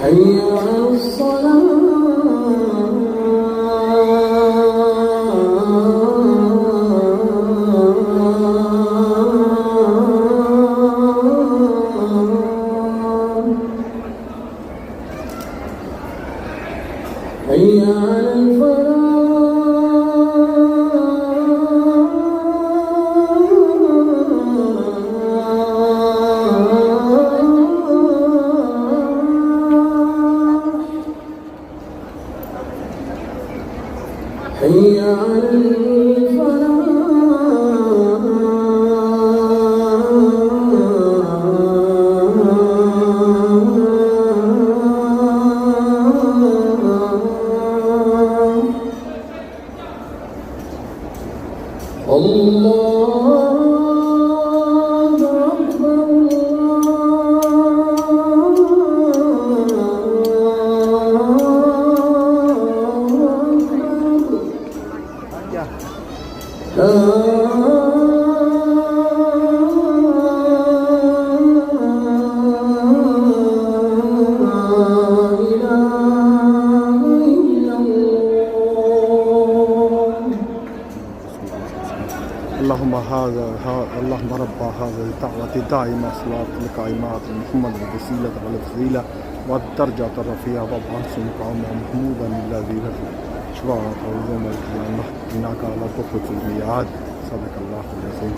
حي على الصلاة. حي على الفلاح. حي على الفلاح. الله أكبر. اللهم رب هذه الدعوة الدائمة صلاة القائمات محمد الوسيلة والفضيلة والدرجة الرفيعة وابعثه مقاما محمودا الذي له شفاعة يوم القيامة إنك على تخلف الميعاد. صدق الله العظيم.